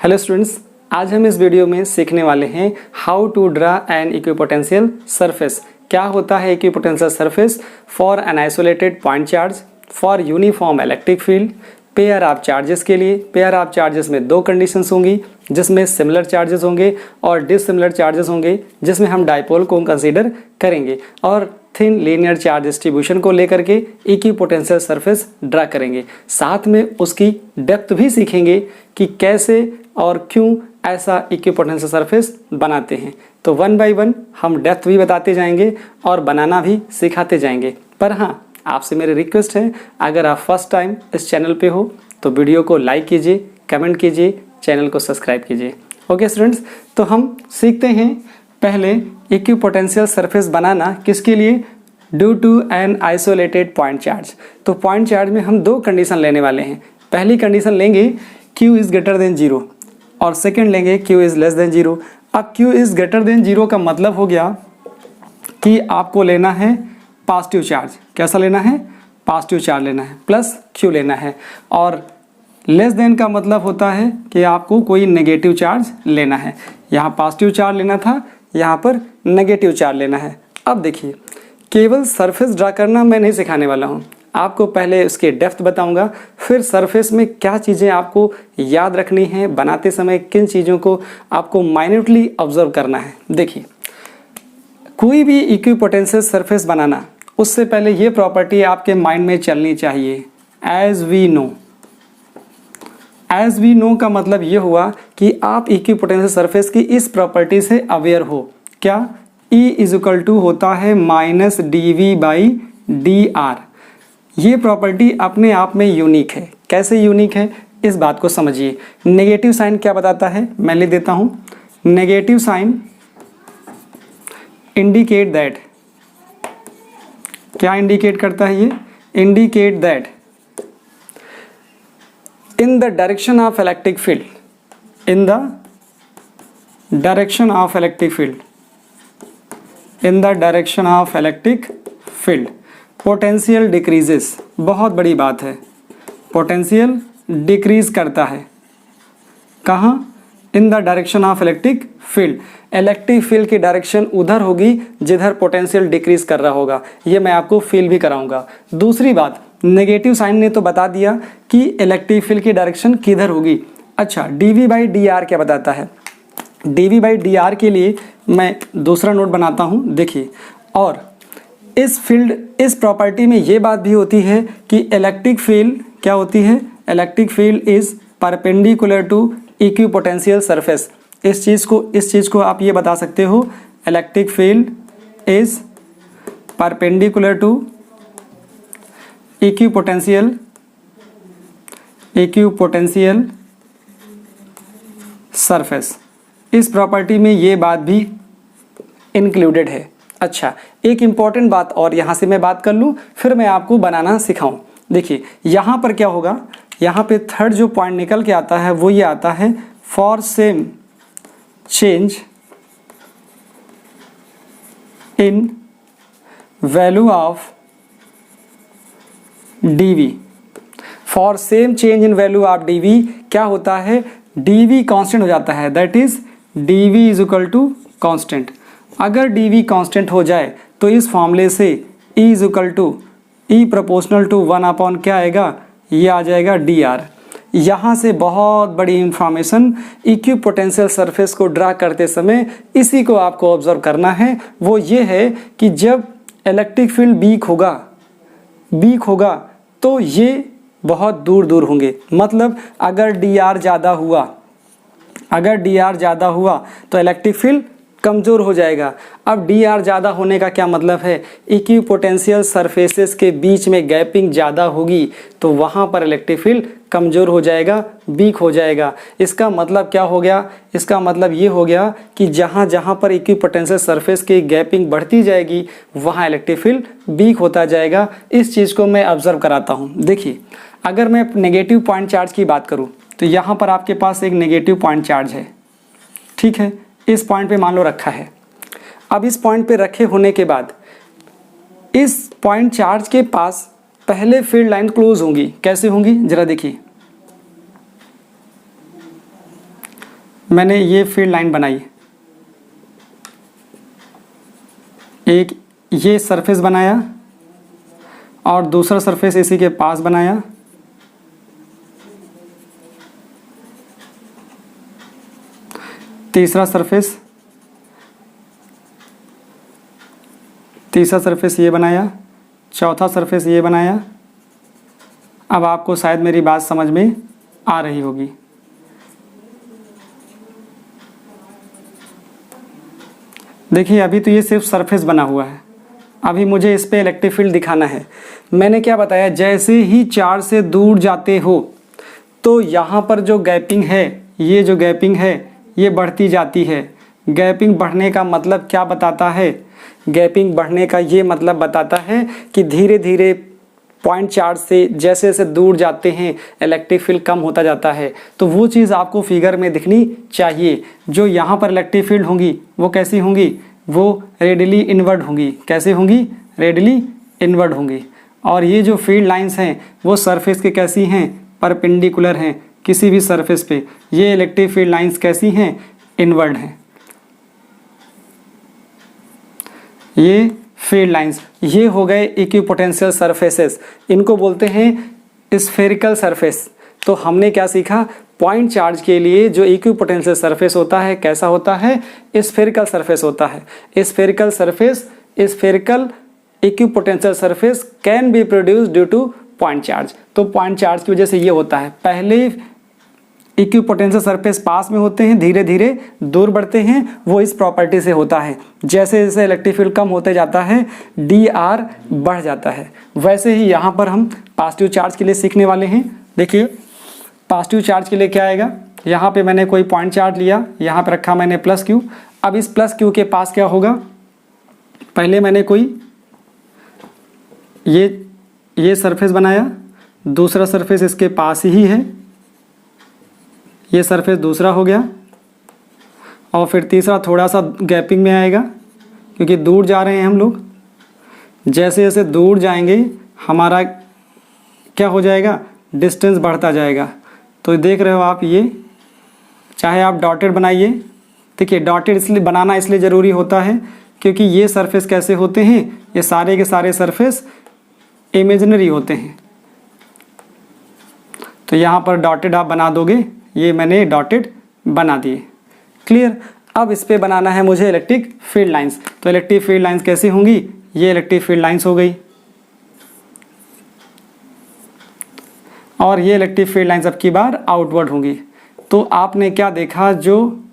Hello students, आज हम इस वीडियो में सीखने वाले हैं how to draw an equipotential surface. क्या होता है equipotential surface? For an isolated point charge, for uniform electric field, pair of charges के लिए। पेयर ऑफ चार्जेस में दो कंडीशंस होंगी, जिसमें सिमिलर चार्जेस होंगे और डिसिमिलर चार्जेस होंगे, जिसमें हम डाइपोल को कंसीडर करेंगे और थिन लीनियर चार्ज डिस्ट्रीब्यूशन को लेकर के इक्विपोटेंशियल सरफेस ड्रा करेंगे। साथ में उसकी डेप्थ भी सीखेंगे कि कैसे और क्यों ऐसा इक्विपोटेंशियल सरफेस बनाते हैं। तो वन बाय वन हम डेप्थ भी बताते जाएंगे और बनाना भी सिखाते जाएंगे। पर हाँ, आपसे मेरी रिक्वेस्ट है, अगर आप फर्स्ट टाइम इस चैनल पे हो तो वीडियो को लाइक कीजिए, कमेंट कीजिए, चैनल को सब्सक्राइब कीजिए। ओके स्टूडेंट्स, तो हम सीखते हैं पहले इक्विपोटेंशियल सरफेस बनाना किसके लिए? Due to an isolated point charge. तो पॉइंट चार्ज में हम दो कंडीशन लेने वाले हैं। पहली कंडीशन लेंगे Q इज ग्रेटर देन 0 और सेकंड लेंगे Q इज लेस देन 0। अब Q इज ग्रेटर देन 0 का मतलब हो गया कि आपको लेना है पॉजिटिव चार्ज। कैसा लेना है? पॉजिटिव चार्ज लेना है, प्लस Q लेना है। और लेस देन का मतलब होता है कि आपको कोई नेगेटिव चार्ज लेना है। यहाँ पॉजिटिव चार्ज लेना था, यहाँ पर नेगेटिव चार्ज लेना है। अब देखिए, केवल सरफेस ड्रा करना मैं नहीं सिखाने वाला हूँ, आपको पहले उसके डेप्थ बताऊंगा, फिर सरफेस में क्या चीज़ें आपको याद रखनी है, बनाते समय किन चीज़ों को आपको माइन्यूटली ऑब्जर्व करना है। देखिए, कोई भी इक्विपोटेंशियल सरफेस बनाना, उससे पहले ये प्रॉपर्टी आपके माइंड में चलनी चाहिए, as we know. As we know का मतलब ये हुआ कि आप इक्विपोटेंशियल सरफेस की इस प्रॉपर्टी से अवेयर हो। क्या? E इज इक्वल टू होता है माइनस dV/dr। ये प्रॉपर्टी अपने आप में यूनिक है। कैसे यूनिक है, इस बात को समझिए। नेगेटिव साइन क्या बताता है, मैं लिख देता हूँ। नेगेटिव साइन इंडिकेट दैट, क्या इंडिकेट करता है ये? Indicate that in the direction of electric field, in the direction of electric field, in the direction of electric field, potential decreases। बहुत बड़ी बात है, पोटेंशियल डिक्रीज करता है। कहाँ? In the direction of electric field. Electric field की direction उधर होगी जिधर पोटेंशियल डिक्रीज कर रहा होगा। ये मैं आपको फील भी कराऊंगा। दूसरी बात, नेगेटिव साइन ने तो बता दिया कि इलेक्ट्रिक फील्ड की डायरेक्शन किधर होगी। अच्छा, dV/dr क्या बताता है? dV/dr के लिए मैं दूसरा नोट बनाता हूँ। देखिए, और इस प्रॉपर्टी में ये बात भी होती है कि इलेक्ट्रिक फील्ड क्या होती है? Electric field is perpendicular to equipotential surface. इस चीज़ को आप ये बता सकते हो, electric field is perpendicular to equipotential surface. इस प्रॉपर्टी में ये बात भी इंक्लूडेड है। अच्छा, एक इंपॉर्टेंट बात और यहाँ से मैं बात कर लूँ, फिर मैं आपको बनाना सिखाऊं। देखिए, यहाँ पर क्या होगा, यहाँ पे थर्ड जो पॉइंट निकल के आता है वो ये आता है, for same change in value of dV। For same change in value of dV क्या होता है? dV कांस्टेंट हो जाता है, that is dV is equal to constant. अगर dV कांस्टेंट हो जाए तो इस फॉर्मूले से E is equal to E proportional to 1 क्या आएगा? ये आ जाएगा dr। यहाँ से बहुत बड़ी इंफॉर्मेशन इक्विपोटेंशियल सरफेस को ड्रा करते समय इसी को आपको ऑब्जर्व करना है। वो ये है कि जब इलेक्ट्रिक फील्ड वीक होगा तो ये बहुत दूर दूर होंगे। मतलब अगर dr ज़्यादा हुआ तो इलेक्ट्रिक फील्ड कमज़ोर हो जाएगा। अब dr ज़्यादा होने का क्या मतलब है? इक्विपोटेंशियल सरफेसेस के बीच में गैपिंग ज़्यादा होगी तो वहाँ पर इलेक्ट्रिक फील्ड कमज़ोर हो जाएगा, वीक हो जाएगा। इसका मतलब क्या हो गया? इसका मतलब ये हो गया कि जहाँ जहाँ पर इक्विपोटेंशियल सरफेस की गैपिंग बढ़ती जाएगी वहाँ इलेक्ट्रिक फील्ड वीक होता जाएगा। इस चीज़ को मैं ऑब्जर्व कराता हूँ। देखिए, अगर मैं नेगेटिव पॉइंट चार्ज की बात करूँ तो यहाँ पर आपके पास एक नेगेटिव पॉइंट चार्ज है, ठीक है? इस पॉइंट पे मान लो रखा है। अब इस पॉइंट पे रखे होने के बाद इस पॉइंट चार्ज के पास पहले फील्ड लाइन क्लोज होंगी। कैसे होंगी? जरा देखिए, मैंने ये फील्ड लाइन बनाई, एक ये सरफेस बनाया और दूसरा सरफेस इसी के पास बनाया, तीसरा सरफेस ये बनाया, चौथा सरफेस ये बनाया। अब आपको शायद मेरी बात समझ में आ रही होगी। देखिए अभी तो ये सिर्फ सरफेस बना हुआ है, अभी मुझे इस पे इलेक्ट्रिक फील्ड दिखाना है। मैंने क्या बताया, जैसे ही चार्ज से दूर जाते हो तो यहाँ पर जो गैपिंग है, ये जो गैपिंग है ये बढ़ती जाती है। गैपिंग बढ़ने का मतलब क्या बताता है, गैपिंग बढ़ने का ये मतलब बताता है कि धीरे धीरे पॉइंट चार्ज से जैसे जैसे दूर जाते हैं इलेक्ट्रिक फील्ड कम होता जाता है। तो वो चीज़ आपको फिगर में दिखनी चाहिए। जो यहाँ पर इलेक्ट्रिक फील्ड होंगी वो कैसी होंगी, वो रेडियली इनवर्ड होंगी। कैसे होंगी, रेडियली इनवर्ड होंगी। और ये जो फील्ड लाइंस हैं वो सरफेस के कैसी हैं, परपेंडिकुलर हैं किसी भी सरफेस पे। ये इलेक्ट्रिक फील्ड लाइंस कैसी हैं, इनवर्ड हैं। ये फील्ड लाइंस, ये हो गए इक्विपोटेंशियल सरफेसेस, इनको बोलते हैं स्फेरिकल सरफेस। तो हमने क्या सीखा, पॉइंट चार्ज के लिए जो इक्विपोटेंशियल सरफेस होता है कैसा होता है, स्फेरिकल सरफेस होता है। Spherical surface, spherical equipotential surface can be produce due two point charge. तो पॉइंट चार्ज की वजह से ये होता है, पहले इक्विपोटेंशियल सरफेस पास में होते हैं, धीरे धीरे दूर बढ़ते हैं, वो इस प्रॉपर्टी से होता है। जैसे जैसे इलेक्ट्रिक फील्ड कम होते जाता है dr बढ़ जाता है। वैसे ही यहाँ पर हम पॉजिटिव चार्ज के लिए सीखने वाले हैं। देखिए पॉजिटिव चार्ज के लिए क्या आएगा, यहाँ पे मैंने कोई पॉइंट चार्ज लिया, यहाँ पे रखा मैंने प्लस क्यू। अब इस प्लस क्यू के पास क्या होगा, पहले मैंने कोई ये सरफेस बनाया, दूसरा सरफेस इसके पास ही है, ये सरफेस दूसरा हो गया, और फिर तीसरा थोड़ा सा गैपिंग में आएगा क्योंकि दूर जा रहे हैं हम लोग। जैसे जैसे दूर जाएंगे हमारा क्या हो जाएगा, डिस्टेंस बढ़ता जाएगा। तो देख रहे हो आप, ये चाहे आप डॉटेड बनाइए। देखिए डॉटेड इसलिए बनाना इसलिए ज़रूरी होता है क्योंकि ये सरफेस कैसे होते हैं, ये सारे के सारे सरफेस इमेजिनरी होते हैं। तो यहाँ पर डॉटेड आप बना दोगे, ये मैंने डॉटेड बना दिए। क्लियर। अब इस पे बनाना है मुझे इलेक्ट्रिक फील्ड लाइंस। तो इलेक्ट्रिक फील्ड लाइंस कैसी होंगी, ये इलेक्ट्रिक फील्ड लाइंस हो गई, और ये इलेक्ट्रिक फील्ड लाइंस अब की बार आउटवर्ड होंगी। तो आपने क्या देखा, जो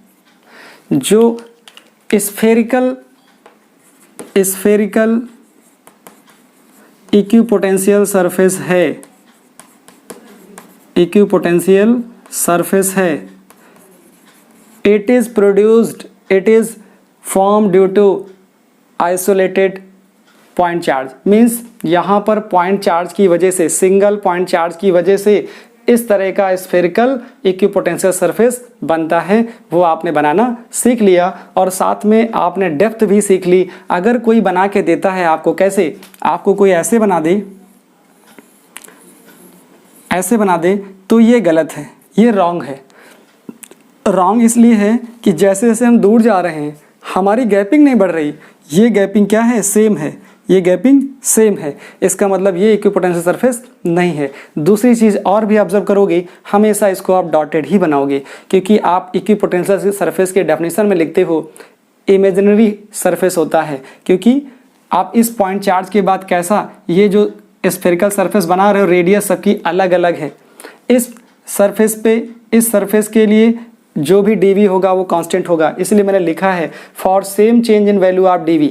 स्फेरिकल इक्विपोटेंशियल सरफेस है, इक्विपोटेंशियल सरफेस है, it is produced, it is formed due to isolated point charge। Means यहाँ पर पॉइंट चार्ज की वजह से, सिंगल पॉइंट चार्ज की वजह से इस तरह का स्फेरिकल इक्विपोटेंशियल सरफेस बनता है। वो आपने बनाना सीख लिया और साथ में आपने डेप्थ भी सीख ली। अगर कोई बना के देता है आपको, कैसे, आपको कोई ऐसे बना दे, ऐसे बना दे, तो ये गलत है, ये रॉन्ग है। रॉन्ग इसलिए है कि जैसे जैसे हम दूर जा रहे हैं हमारी गैपिंग नहीं बढ़ रही, ये गैपिंग क्या है, सेम है, ये गैपिंग सेम है। इसका मतलब ये इक्विपोटेंशियल सरफेस नहीं है। दूसरी चीज़ और भी ऑब्जर्व करोगे, हमेशा इसको आप डॉटेड ही बनाओगे क्योंकि आप इक्विपोटेंशियल सरफेस के डेफिनेशन में लिखते हो इमेजिनरी सरफेस होता है। क्योंकि आप इस पॉइंट चार्ज के बाद कैसा, ये जो स्फेरिकल सरफेस बना रहे हो, रेडियस सबकी अलग अलग है। इस सरफेस पे, इस सरफेस के लिए जो भी dv होगा वो कांस्टेंट होगा। इसलिए मैंने लिखा है for same change in value of dv,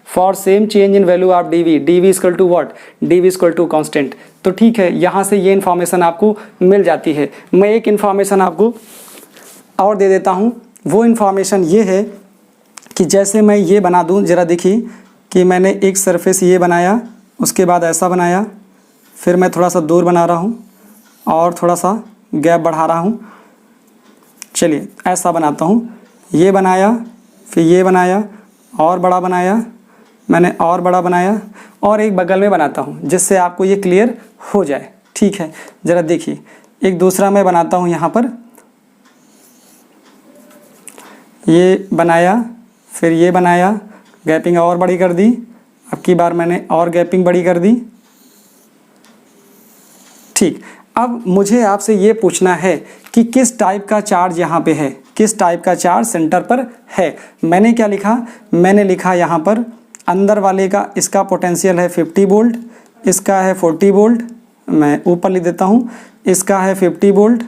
for same change in value of dv equal to what, dv equal to constant. तो ठीक है, यहाँ से ये इन्फॉर्मेशन आपको मिल जाती है। मैं एक इन्फॉर्मेशन आपको और दे देता हूँ। वो इन्फॉर्मेशन ये है कि जैसे मैं ये बना दूँ, ज़रा देखिए कि मैंने एक सरफेस ये बनाया, उसके बाद ऐसा बनाया, फिर मैं थोड़ा सा दूर बना रहा हूँ और थोड़ा सा गैप बढ़ा रहा हूँ। चलिए ऐसा बनाता हूँ, ये बनाया, फिर ये बनाया, और बड़ा बनाया मैंने, और बड़ा बनाया, और एक बगल में बनाता हूँ जिससे आपको ये क्लियर हो जाए। ठीक है, ज़रा देखिए एक दूसरा मैं बनाता हूँ यहाँ पर, ये बनाया, फिर ये बनाया, गैपिंग और बड़ी कर दी, अब की बार मैंने और गैपिंग बड़ी कर दी। ठीक, अब मुझे आपसे ये पूछना है कि किस टाइप का चार्ज यहाँ पे है, किस टाइप का चार्ज सेंटर पर है। मैंने क्या लिखा, मैंने लिखा यहाँ पर अंदर वाले का, इसका पोटेंशियल है 50 वोल्ट, इसका है 40 वोल्ट, मैं ऊपर लिख देता हूँ, इसका है 50 वोल्ट,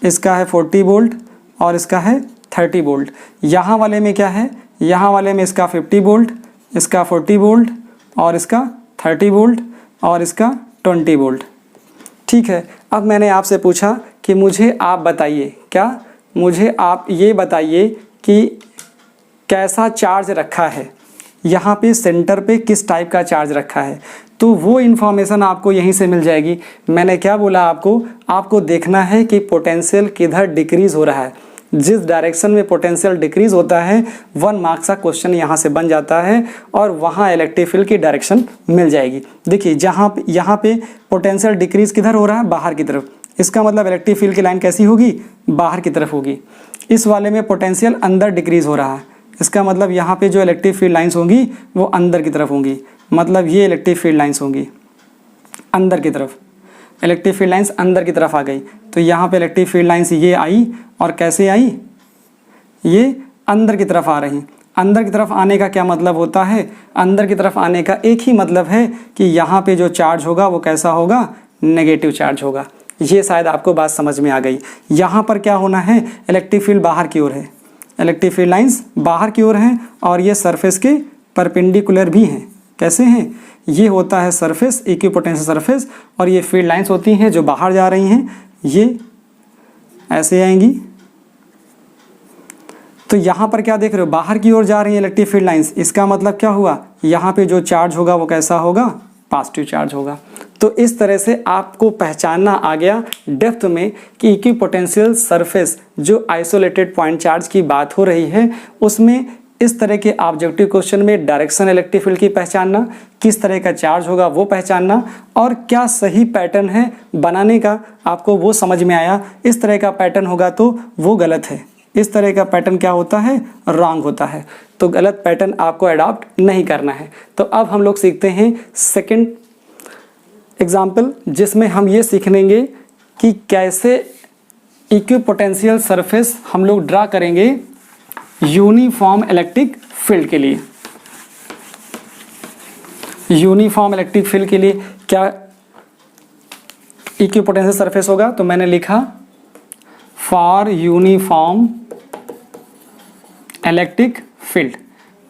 इसका है 40 वोल्ट और इसका है 30 वोल्ट। यहाँ वाले में क्या है, यहाँ वाले में इसका 50 वोल्ट, इसका 40 वोल्ट और इसका 30 वोल्ट और इसका 20 वोल्ट। ठीक है, अब मैंने आपसे पूछा कि मुझे आप बताइए, क्या मुझे आप ये बताइए कि कैसा चार्ज रखा है, यहाँ पे सेंटर पे किस टाइप का चार्ज रखा है। तो वो इन्फॉर्मेशन आपको यहीं से मिल जाएगी। मैंने क्या बोला आपको देखना है कि पोटेंशियल किधर डिक्रीज़ हो रहा है। जिस डायरेक्शन में पोटेंशियल डिक्रीज़ होता है 1 मार्क्स का क्वेश्चन यहाँ से बन जाता है और वहाँ इलेक्ट्रिक फील्ड की डायरेक्शन मिल जाएगी। देखिए यहाँ पे पोटेंशियल डिक्रीज़ किधर हो रहा है, बाहर की तरफ, इसका मतलब इलेक्ट्रिक फील्ड की लाइन कैसी होगी, बाहर की तरफ होगी। इस वाले में पोटेंशियल अंदर डिक्रीज़ हो रहा है, इसका मतलब यहाँ पे जो इलेक्ट्रिक फील्ड लाइंस होंगी वो अंदर की तरफ होंगी, मतलब ये इलेक्ट्रिक फील्ड लाइंस होंगी अंदर की तरफ। इलेक्ट्रिक फील्ड लाइंस अंदर की तरफ आ गई, तो यहाँ पे इलेक्ट्रिक फील्ड लाइंस ये आई और कैसे आई, ये अंदर की तरफ आ रही। अंदर की तरफ आने का क्या मतलब होता है, अंदर की तरफ आने का एक ही मतलब है कि यहाँ पे जो चार्ज होगा वो कैसा होगा, नेगेटिव चार्ज होगा। ये शायद आपको बात समझ में आ गई। यहाँ पर क्या होना है, इलेक्ट्रिक फील्ड बाहर की ओर है, इलेक्ट्रिक फील्ड लाइंस बाहर की ओर हैं और ये सरफेस के परपेंडिकुलर भी हैं। कैसे हैं, ये होता है सरफेस, इक्विपोटेंशियल सरफेस, और ये फील्ड लाइंस होती हैं जो बाहर जा रही हैं, ये ऐसे आएंगी। तो यहाँ पर क्या देख रहे हो, बाहर की ओर जा रही है इलेक्ट्रिक फील्ड लाइंस, इसका मतलब क्या हुआ, यहाँ पे जो चार्ज होगा वो कैसा होगा, पॉजिटिव चार्ज होगा। तो इस तरह से आपको पहचानना आ गया डेप्थ में कि इक्विपोटेंशियल सरफेस जो आइसोलेटेड पॉइंट चार्ज की बात हो रही है, उसमें इस तरह के ऑब्जेक्टिव क्वेश्चन में डायरेक्शन इलेक्ट्रिक फील्ड की पहचानना, किस तरह का चार्ज होगा वो पहचानना, और क्या सही पैटर्न है बनाने का आपको वो समझ में आया। इस तरह का पैटर्न होगा तो वो गलत है, इस तरह का पैटर्न क्या होता है, रॉन्ग होता है। तो गलत पैटर्न आपको अडॉप्ट नहीं करना है। तो अब हम लोग सीखते हैं सेकंड एग्जाम्पल, जिसमें हम ये सीख लेंगे कि कैसे इक्विपोटेंशियल सरफेस हम लोग ड्रा करेंगे यूनिफॉर्म इलेक्ट्रिक फील्ड के लिए। यूनिफॉर्म इलेक्ट्रिक फील्ड के लिए क्या इक्विपोटेंशियल सरफेस होगा, तो मैंने लिखा फॉर यूनिफॉर्म इलेक्ट्रिक फील्ड।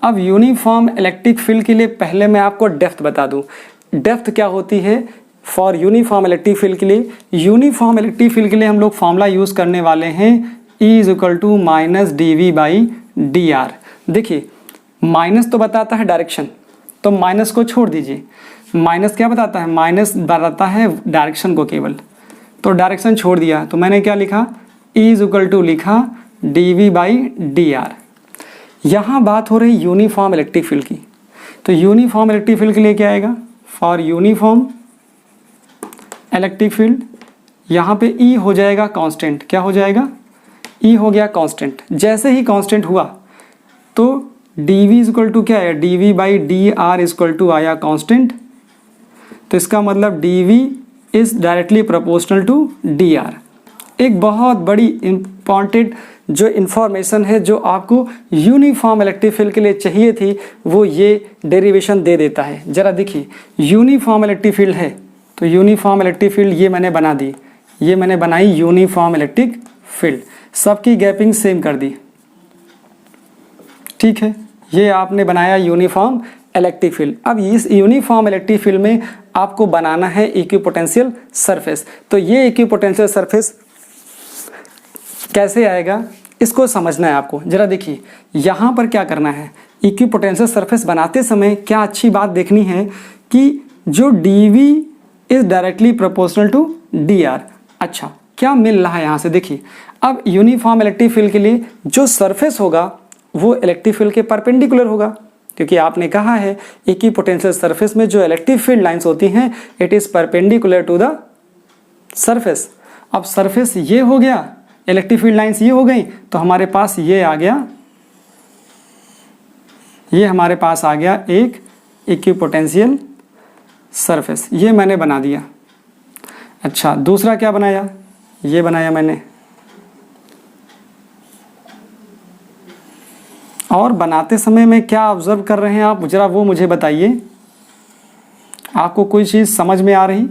अब यूनिफॉर्म इलेक्ट्रिक फील्ड के लिए पहले मैं आपको डेप्थ बता दूं। डेप्थ क्या होती है फॉर यूनिफॉर्म इलेक्ट्रिक फील्ड के लिए। यूनिफॉर्म इलेक्ट्रिक फील्ड के लिए हम लोग फॉर्मूला यूज करने वाले हैं E = -dV/dr। देखिए माइनस तो बताता है डायरेक्शन, तो माइनस को छोड़ दीजिए। माइनस क्या बताता है, माइनस बताता है डायरेक्शन को केवल, तो डायरेक्शन छोड़ दिया। तो मैंने क्या लिखा, E = लिखा dV/dr। यहाँ बात हो रही यूनिफॉर्म इलेक्ट्रिक फील्ड की, तो यूनिफॉर्म इलेक्ट्रिक फील्ड के लिए क्या आएगा, फॉर यूनिफॉर्म इलेक्ट्रिक फील्ड, यहाँ पे E हो जाएगा कांस्टेंट। क्या हो जाएगा, E हो गया कांस्टेंट। जैसे ही कांस्टेंट हुआ तो dV = क्या है, dV/dr आया कांस्टेंट। तो इसका मतलब dV is directly proportional to dr। एक बहुत बड़ी इंपॉर्टेंट जो इन्फॉर्मेशन है जो आपको यूनिफॉर्म इलेक्ट्रिक फील्ड के लिए चाहिए थी, वो ये डेरिवेशन दे देता है। जरा देखिए यूनिफॉर्म इलेक्ट्रिक फील्ड है, तो यूनिफॉर्म इलेक्ट्रिक फील्ड ये मैंने बना दी, ये मैंने बनाई यूनिफॉर्म इलेक्ट्रिक फील्ड, सबकी गैपिंग सेम कर दी। ठीक है, ये आपने बनाया यूनिफॉर्म इलेक्ट्रिक फील्ड। अब इस यूनिफॉर्म इलेक्ट्रिक फील्ड में आपको बनाना है इक्विपोटेंशियल सरफेस। तो ये इक्विपोटेंशियल सरफेस कैसे आएगा, इसको समझना है आपको। जरा देखिए यहाँ पर क्या करना है, इक्विपोटेंशियल सरफेस बनाते समय क्या अच्छी बात देखनी है कि जो dV is directly proportional to dr। अच्छा, क्या मिल रहा है यहाँ से, देखिए अब यूनिफॉर्म इलेक्ट्रिक फील्ड के लिए जो सरफेस होगा वो इलेक्ट्रिक फील्ड के परपेंडिकुलर होगा, क्योंकि आपने कहा है इक्विपोटेंशियल सरफेस में जो इलेक्ट्रिक फील्ड लाइंस होती हैं it is perpendicular to the surface. अब सरफेस ये हो गया, इलेक्ट्रिक फील्ड लाइंस ये हो गई, तो हमारे पास ये आ गया ये हमारे पास आ गया एक इक्विपोटेंशियल सरफेस, ये मैंने बना दिया। अच्छा, दूसरा क्या बनाया, ये बनाया मैंने। और बनाते समय में क्या ऑब्जर्व कर रहे हैं आप, जरा वो मुझे बताइए। आपको कोई चीज़ समझ में आ रही,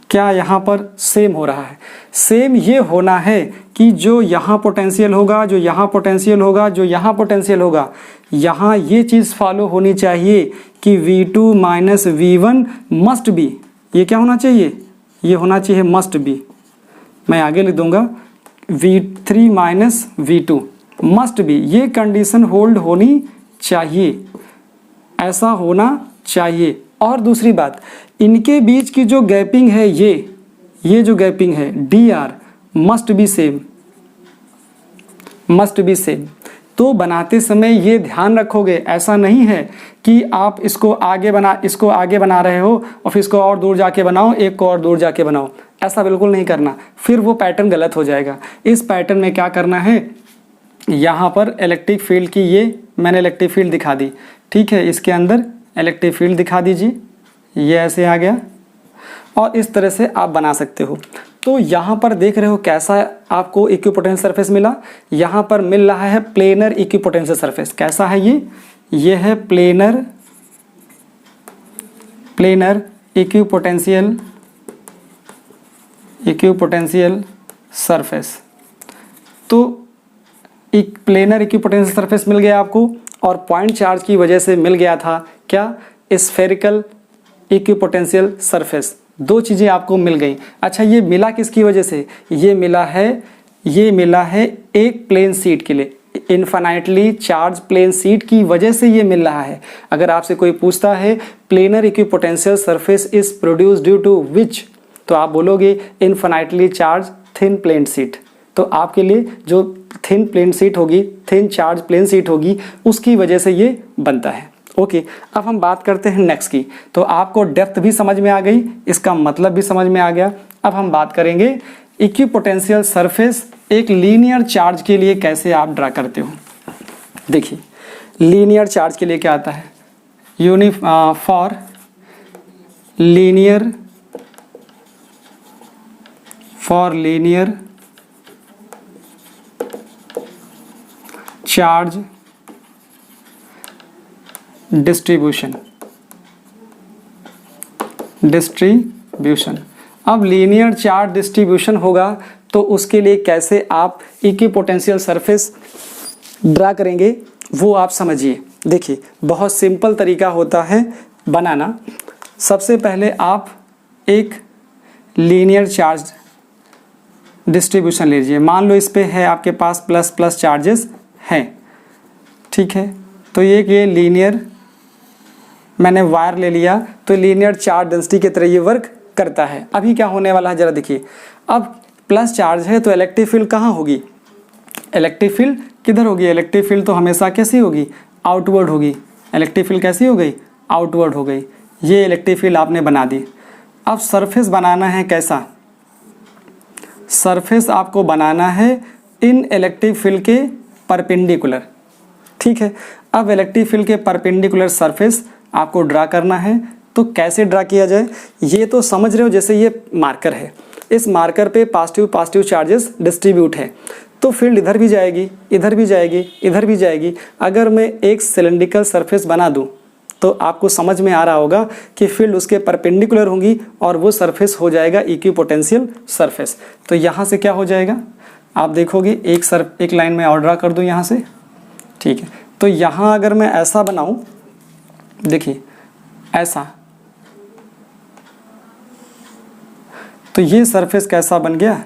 क्या यहाँ पर सेम हो रहा है? सेम ये होना है कि जो यहाँ पोटेंशियल होगा, जो यहाँ पोटेंशियल होगा, जो यहाँ पोटेंशियल होगा, यहाँ ये चीज़ फॉलो होनी चाहिए कि V2 minus V1 must be. ये क्या होना चाहिए? ये होना चाहिए मस्ट बी। मैं आगे लिख दूंगा V3 minus V2 must be. ये कंडीशन होल्ड होनी चाहिए, ऐसा होना चाहिए। और दूसरी बात, इनके बीच की जो गैपिंग है, ये जो गैपिंग है DR must be same, must be same. तो बनाते समय ये ध्यान रखोगे, ऐसा नहीं है कि आप इसको आगे बना रहे हो और फिर इसको और दूर जाके बनाओ, एक को और दूर जाके बनाओ, ऐसा बिल्कुल नहीं करना, फिर वो पैटर्न गलत हो जाएगा। इस पैटर्न में क्या करना है, यहाँ पर इलेक्ट्रिक फील्ड की ये मैंने इलेक्ट्रिक फील्ड दिखा दी, ठीक है, इसके अंदर इलेक्ट्रिक फील्ड दिखा दीजिए, ये ऐसे आ गया। और इस तरह से आप बना सकते हो। तो यहाँ पर देख रहे हो कैसा आपको इक्विपोटेंशियल सरफेस मिला। यहाँ पर मिल रहा है प्लेनर इक्विपोटेंशियल सरफेस। कैसा है ये है प्लेनर इक्विपोटेंशियल सरफेस। तो एक प्लेनर इक्विपोटेंशियल सरफेस मिल गया आपको, और पॉइंट चार्ज की वजह से मिल गया था क्या, स्फेरिकल इक्विपोटेंशियल सरफेस। दो चीज़ें आपको मिल गई। अच्छा, ये मिला किसकी वजह से? ये मिला है एक प्लेन शीट के लिए, इन्फिनाइटली चार्ज प्लेन शीट की वजह से ये मिल रहा है। अगर आपसे कोई पूछता है planar equipotential surface is produce due to which, तो आप बोलोगे infinitely charge thin plane sheet. तो आपके लिए जो थिन प्लेन शीट होगी, थिन चार्ज प्लेन शीट होगी, उसकी वजह से ये बनता है। ओके, अब हम बात करते हैं नेक्स्ट की। तो आपको डेप्थ भी समझ में आ गई, इसका मतलब भी समझ में आ गया। अब हम बात करेंगे इक्विपोटेंशियल सरफेस एक लीनियर चार्ज के लिए कैसे आप ड्रा करते हो। देखिए, लीनियर चार्ज के लिए क्या आता है, फॉर लीनियर चार्ज डिस्ट्रीब्यूशन। अब लीनियर चार्ज डिस्ट्रीब्यूशन होगा तो उसके लिए कैसे आप इक्विपोटेंशियल सरफेस ड्रा करेंगे वो आप समझिए। देखिए, बहुत सिंपल तरीका होता है बनाना। सबसे पहले आप एक लीनियर चार्ज डिस्ट्रीब्यूशन लीजिए। मान लो इस पे है आपके पास प्लस प्लस चार्जेस हैं, ठीक है। तो ये लीनियर मैंने वायर ले लिया, तो लीनियर चार्ज डेंसिटी की तरह ये वर्क करता है। अभी क्या होने वाला है जरा देखिए, अब प्लस चार्ज है तो इलेक्ट्रिक फील्ड कहाँ होगी, इलेक्ट्रिक फील्ड किधर होगी, इलेक्ट्रिक फील्ड तो हमेशा कैसी होगी, आउटवर्ड होगी। इलेक्ट्रिक फील्ड कैसी हो गई, आउटवर्ड हो गई। ये इलेक्ट्रिक फील्ड आपने बना दी। अब सरफेस बनाना है कैसा, सरफेस आपको बनाना है इन इलेक्ट्रिक फील्ड के परपेंडिकुलर, ठीक है। अब इलेक्ट्रिक फील्ड के परपेंडिकुलर सरफेस आपको ड्रा करना है। तो कैसे ड्रा किया जाए, ये तो समझ रहे हो। जैसे ये मार्कर है, इस मार्कर पे पॉजिटिव चार्जेस डिस्ट्रीब्यूट है, तो फील्ड इधर भी जाएगी, इधर भी जाएगी, इधर भी जाएगी। अगर मैं एक सिलेंड्रिकल सरफेस बना दूं तो आपको समझ में आ रहा होगा कि फील्ड उसके परपेंडिकुलर होंगी और वो सरफेस हो जाएगा इक्विपोटेंशियल सरफेस। तो यहाँ से क्या हो जाएगा, आप देखोगे एक लाइन में और ड्रा कर दूं यहाँ से, ठीक है। तो यहाँ अगर मैं ऐसा बनाऊं, देखिए ऐसा, तो ये सरफेस कैसा बन गया,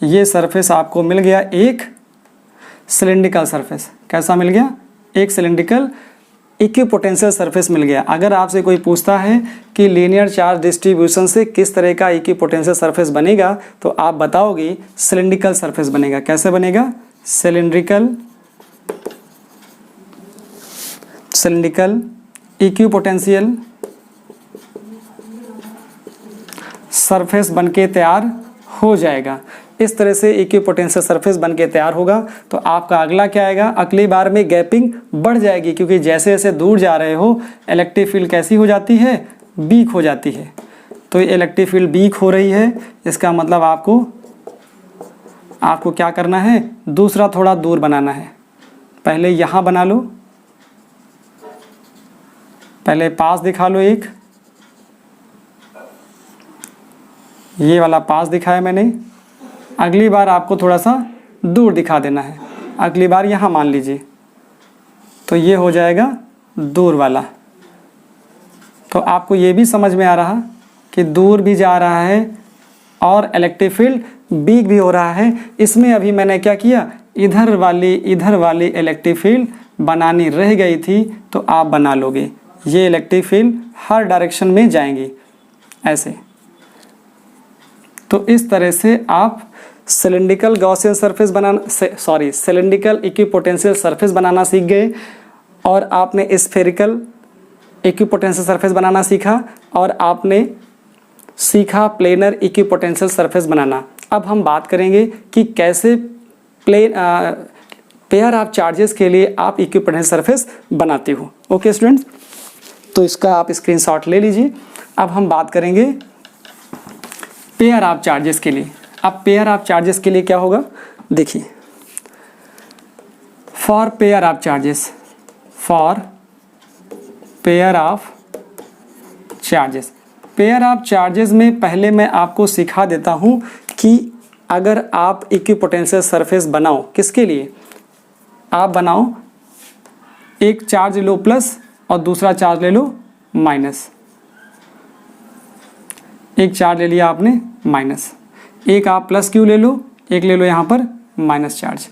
ये सरफेस आपको मिल गया एक सिलेंड्रिकल सरफेस। कैसा मिल गया, एक सिलेंड्रिकल इक्विपोटेंशियल सरफेस मिल गया। अगर आपसे कोई पूछता है कि लीनियर चार्ज डिस्ट्रीब्यूशन से किस तरह का इक्विपोटेंशियल सरफेस बनेगा, तो आप बताओगे सिलेंड्रिकल सरफेस बनेगा। कैसे बनेगा, सिलेंड्रिकल इक्विपोटेंशियल सरफेस बनके तैयार हो जाएगा। इस तरह से इक्विपोटेंशियल सरफेस बन के तैयार होगा। तो आपका अगला क्या आएगा, अगली बार में गैपिंग बढ़ जाएगी, क्योंकि जैसे जैसे दूर जा रहे हो इलेक्ट्रिक फील्ड कैसी हो जाती है, वीक हो जाती है। तो ये इलेक्ट्रिक फील्ड वीक हो रही है, इसका मतलब आपको क्या करना है, दूसरा थोड़ा दूर बनाना है। पहले यहाँ बना लो, पहले पास दिखा लो, एक ये वाला पास दिखाया मैंने। अगली बार आपको थोड़ा सा दूर दिखा देना है, अगली बार यहाँ मान लीजिए, तो ये हो जाएगा दूर वाला। तो आपको ये भी समझ में आ रहा कि दूर भी जा रहा है और इलेक्ट्रिक फील्ड वीक भी हो रहा है। इसमें अभी मैंने क्या किया, इधर वाली इलेक्ट्रिक फील्ड बनानी रह गई थी, तो आप बना लोगे। ये इलेक्ट्रिक फील्ड हर डायरेक्शन में जाएंगी ऐसे। तो इस तरह से आप cylindrical Gaussian surface cylindrical equipotential surface बनाना सीख गए, और आपने स्फेरिकल इक्विपोटेंशियल सरफेस बनाना सीखा, और आपने सीखा प्लेनर इक्विपोटेंशियल सरफेस बनाना। अब हम बात करेंगे कि कैसे पेयर ऑफ चार्जेस के लिए आप इक्विपोटेंशियल सरफेस बनाते हो। ओके स्टूडेंट्स, तो इसका आप स्क्रीनशॉट ले लीजिए। अब हम बात करेंगे पेयर ऑफ चार्जेस के लिए। अब पेयर ऑफ चार्जेस के लिए क्या होगा, देखिए, for pair of charges pair of charges में पहले मैं आपको सिखा देता हूं कि अगर आप इक्विपोटेंशियल सरफेस बनाओ, किसके लिए आप बनाओ, एक चार्ज लो प्लस और दूसरा चार्ज ले लो माइनस। एक चार्ज ले लिया आपने माइनस, एक आप प्लस क्यू ले लो, एक ले लो यहाँ पर माइनस चार्ज।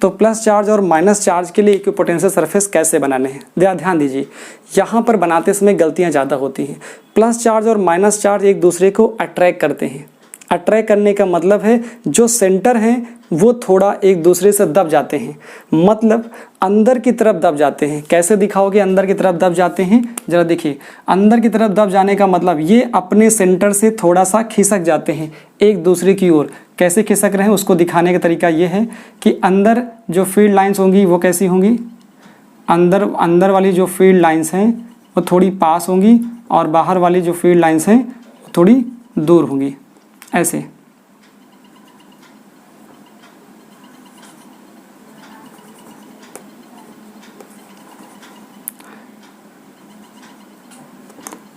तो प्लस चार्ज और माइनस चार्ज के लिए इक्विपोटेंशियल सरफेस कैसे बनाने हैं, ध्यान दीजिए। यहाँ पर बनाते समय गलतियाँ ज़्यादा होती हैं। प्लस चार्ज और माइनस चार्ज एक दूसरे को अट्रैक्ट करते हैं। अट्रैक्ट करने का मतलब है जो सेंटर हैं वो थोड़ा एक दूसरे से दब जाते हैं, मतलब अंदर की तरफ दब जाते हैं। कैसे दिखाओगे अंदर की तरफ दब जाते हैं, जरा देखिए। अंदर की तरफ दब जाने का मतलब ये अपने सेंटर से थोड़ा सा खिसक जाते हैं एक दूसरे की ओर। कैसे खिसक रहे हैं उसको दिखाने का तरीका ये है कि अंदर जो फील्ड लाइंस होंगी वो कैसी होंगी, अंदर वाली जो फील्ड लाइंस हैं वो थोड़ी पास होंगी, और बाहर वाली जो फील्ड लाइंस हैं वो थोड़ी दूर होंगी, ऐसे।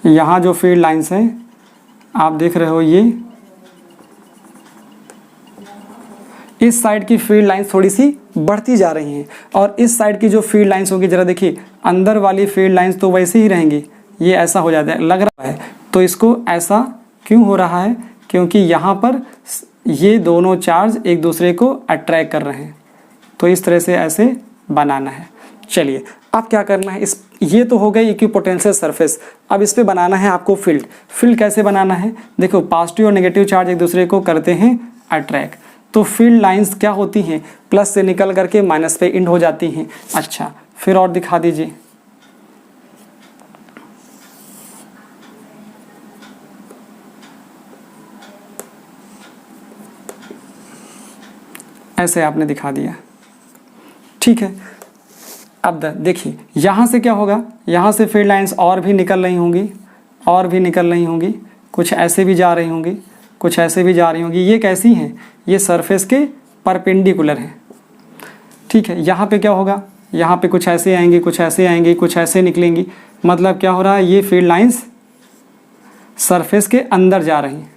यहाँ जो फील्ड लाइंस हैं आप देख रहे हो, ये इस साइड की फील्ड लाइंस थोड़ी सी बढ़ती जा रही हैं, और इस साइड की जो फील्ड लाइंस होगी, जरा देखिए, अंदर वाली फील्ड लाइंस तो वैसे ही रहेंगी। ये ऐसा हो जाता है, लग रहा है। तो इसको ऐसा क्यों हो रहा है, क्योंकि यहाँ पर ये दोनों चार्ज एक दूसरे को अट्रैक्ट कर रहे हैं। तो इस तरह से ऐसे बनाना है। चलिए अब क्या करना है, ये तो हो गई इक्विपोटेंशियल सरफेस। अब इस पे बनाना है आपको फील्ड कैसे बनाना है, देखो, पॉजिटिव और नेगेटिव चार्ज एक दूसरे को करते हैं अट्रैक्ट। तो फील्ड लाइंस क्या होती हैं, प्लस से निकल करके माइनस पे एंड हो जाती हैं। अच्छा, फिर और दिखा दीजिए। ऐसे आपने दिखा दिया, ठीक है। अब देखिए यहाँ से क्या होगा, यहाँ से फील्ड लाइंस और भी निकल रही होंगी, कुछ ऐसे भी जा रही होंगी, कुछ ऐसे भी जा रही होंगी। ये कैसी हैं, ये सरफेस के परपेंडिकुलर हैं, ठीक है। यहाँ पे क्या होगा, यहाँ पे कुछ ऐसे आएंगी, कुछ ऐसे आएंगी, कुछ ऐसे निकलेंगी। मतलब क्या हो रहा है, ये फील्ड लाइंस सरफेस के अंदर जा रही हैं,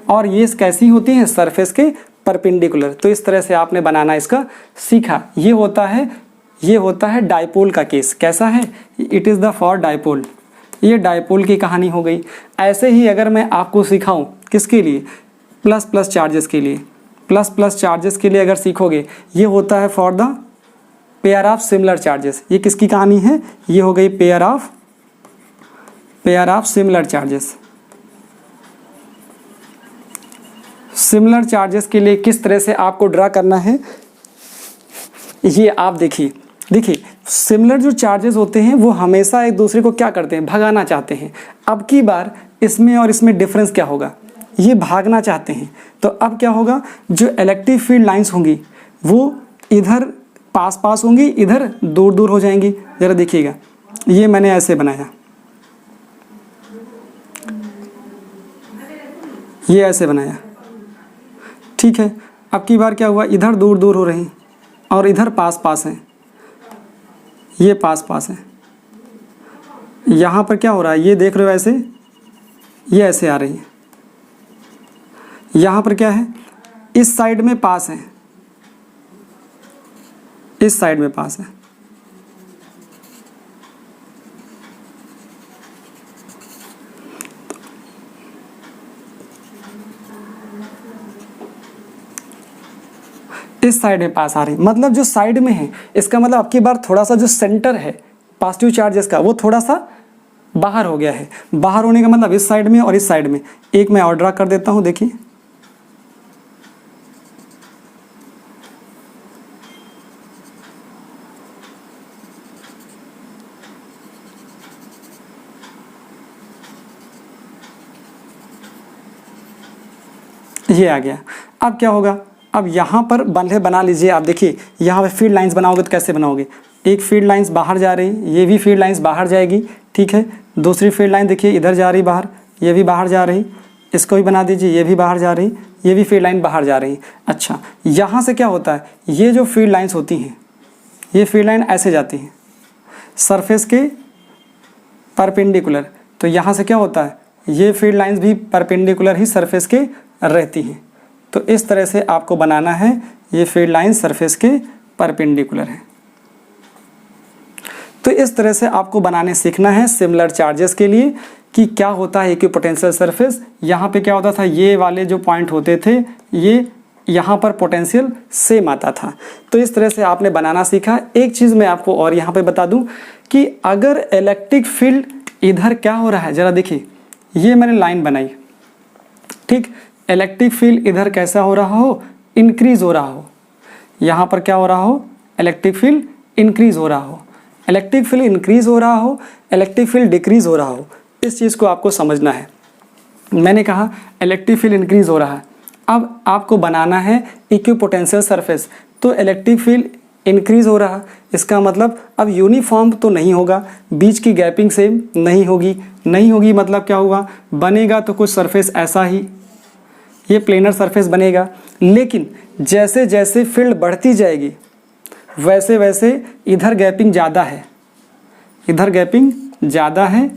और ये कैसी होती हैं, सरफेस के परपेंडिकुलर। तो इस तरह से आपने बनाना इसका सीखा। ये होता है डाइपोल का केस। कैसा है, it is the for dipole. ये डाइपोल की कहानी हो गई। ऐसे ही अगर मैं आपको सिखाऊं किसके लिए, प्लस चार्जेस के लिए, प्लस चार्जेस के लिए अगर सीखोगे, ये होता है for the pair of similar charges. ये किसकी कहानी है, ये हो गई pair of similar charges. Similar charges के लिए किस तरह से आपको ड्रा करना है, ये आप देखिए। सिमिलर जो चार्जेस होते हैं वो हमेशा एक दूसरे को क्या करते हैं, भगाना चाहते हैं। अब की बार इसमें और इसमें डिफरेंस क्या होगा, ये भागना चाहते हैं, तो अब क्या होगा, जो इलेक्ट्रिक फील्ड लाइंस होंगी वो इधर पास पास होंगी, इधर दूर दूर हो जाएंगी। ज़रा देखिएगा, ये मैंने ऐसे बनाया, ये ऐसे बनाया, ठीक है। अब की बार क्या हुआ, इधर दूर दूर हो रही और इधर पास पास हैं, ये पास पास है। यहाँ पर क्या हो रहा है, ये देख रहे हो ऐसे, ये ऐसे आ रही है। यहाँ पर क्या है, इस साइड में पास है, इस साइड में पास है। इस साइड में पास आ रही, मतलब जो साइड में है, इसका मतलब अब की बार थोड़ा सा जो सेंटर है पॉजिटिव चार्जेस का वो थोड़ा सा बाहर हो गया है। बाहर होने का मतलब इस साइड में और इस साइड में। एक मैं और ड्रा कर देता हूं, देखिए ये आ गया। अब क्या होगा, अब यहाँ पर बंधे बना लीजिए आप। देखिए यहाँ पे फील्ड लाइंस बनाओगे तो कैसे बनाओगे, एक फील्ड लाइंस बाहर जा रही, ये भी फील्ड लाइंस बाहर जाएगी, ठीक है। दूसरी फील्ड लाइन देखिए इधर जा रही बाहर, ये भी बाहर जा रही, इसको भी बना दीजिए, ये भी बाहर जा रही, ये भी फील्ड लाइन बाहर जा रही। अच्छा, यहाँ से क्या होता है, ये जो फील्ड लाइन्स होती हैं, ये फील्ड लाइन ऐसे जाती हैं सरफेस के परपेंडिकुलर, तो यहाँ से क्या होता है, ये फील्ड लाइन्स भी परपेंडिकुलर ही सरफेस के रहती हैं। तो इस तरह से आपको बनाना है, ये फील्ड लाइन सरफेस के परपेंडिकुलर है। तो इस तरह से आपको बनाने सीखना है सिमिलर चार्जेस के लिए कि क्या होता है इक्विपोटेंशियल सरफेस। यहाँ पे क्या होता था, ये वाले जो पॉइंट होते थे ये यहाँ पर पोटेंशियल सेम आता था। तो इस तरह से आपने बनाना सीखा। एक चीज़ मैं आपको और यहाँ पे बता दूँ कि अगर इलेक्ट्रिक फील्ड इधर क्या हो रहा है, ज़रा देखिए, ये मैंने लाइन बनाई, ठीक। इलेक्ट्रिक फील्ड इधर कैसा हो रहा हो, इंक्रीज हो रहा हो, यहाँ पर क्या हो रहा हो, इलेक्ट्रिक फील्ड इंक्रीज हो रहा हो, इलेक्ट्रिक फील्ड इंक्रीज हो रहा हो, इलेक्ट्रिक फील्ड डिक्रीज हो रहा हो, इस चीज़ को आपको समझना है। मैंने कहा इलेक्ट्रिक फील्ड इंक्रीज हो रहा है, अब आपको बनाना है इक्विपोटेंशियल सरफेस। तो इलेक्ट्रिक फील्ड इंक्रीज हो रहा, इसका मतलब अब यूनिफॉर्म तो नहीं होगा, बीच की गैपिंग सेम नहीं होगी, नहीं होगी मतलब क्या हुआ, बनेगा तो कुछ सरफेस ऐसा ही, ये प्लेनर सरफेस बनेगा। लेकिन जैसे जैसे फील्ड बढ़ती जाएगी वैसे वैसे इधर गैपिंग ज़्यादा है, इधर गैपिंग ज़्यादा है,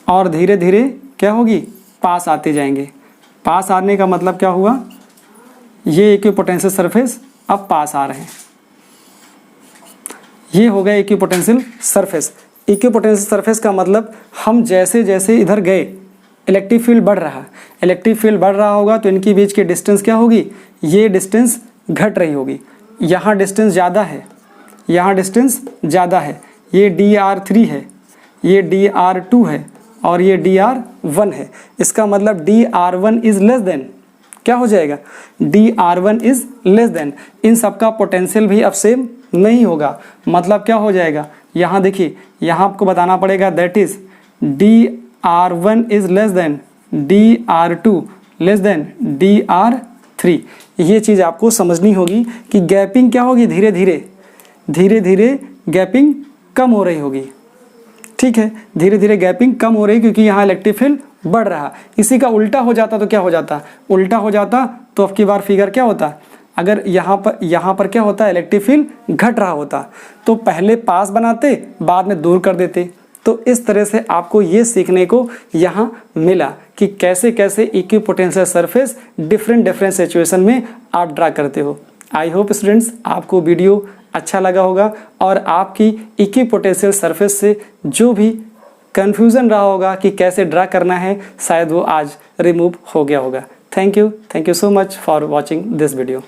और धीरे धीरे क्या होगी, पास आते जाएंगे। पास आने का मतलब क्या हुआ, ये इक्विपोटेंशियल सरफेस अब पास आ रहे हैं, ये हो गया इक्विपोटेंशियल सरफेस। इक्विपोटेंशियल सरफेस का मतलब हम जैसे जैसे इधर गए इलेक्ट्रिक फील्ड बढ़ रहा, इलेक्ट्रिक फील्ड बढ़ रहा होगा तो इनके बीच की डिस्टेंस क्या होगी, ये डिस्टेंस घट रही होगी। यहाँ डिस्टेंस ज़्यादा है, यहाँ डिस्टेंस ज़्यादा है, ये DR3 है, ये DR2 है और ये DR1 है। इसका मतलब DR1 इज़ लेस देन, क्या हो जाएगा, DR1 इज़ लेस देन। इन सबका पोटेंशियल भी अब सेम नहीं होगा, मतलब क्या हो जाएगा, यहाँ देखिए, यहाँ आपको बताना पड़ेगा that is DR1 is less than DR2 less than DR3। ये चीज़ आपको समझनी होगी कि गैपिंग क्या होगी, धीरे धीरे गैपिंग कम हो रही होगी, ठीक है। धीरे धीरे गैपिंग कम हो रही क्योंकि यहाँ इलेक्ट्रिक फील्ड बढ़ रहा। इसी का उल्टा हो जाता तो क्या हो जाता, उल्टा हो जाता तो अब की बार फिगर क्या होता, अगर यहाँ पर क्या होता है, इलेक्ट्रिक फील्ड घट रहा होता तो पहले पास बनाते बाद में दूर कर देते। तो इस तरह से आपको ये सीखने को यहाँ मिला कि कैसे कैसे इक्विपोटेंशियल सरफेस डिफरेंट सिचुएशन में आप ड्रा करते हो। आई होप स्टूडेंट्स आपको वीडियो अच्छा लगा होगा और आपकी इक्विपोटेंशियल सरफेस से जो भी कन्फ्यूज़न रहा होगा कि कैसे ड्रा करना है, शायद वो आज रिमूव हो गया होगा। Thank you so much for watching this video.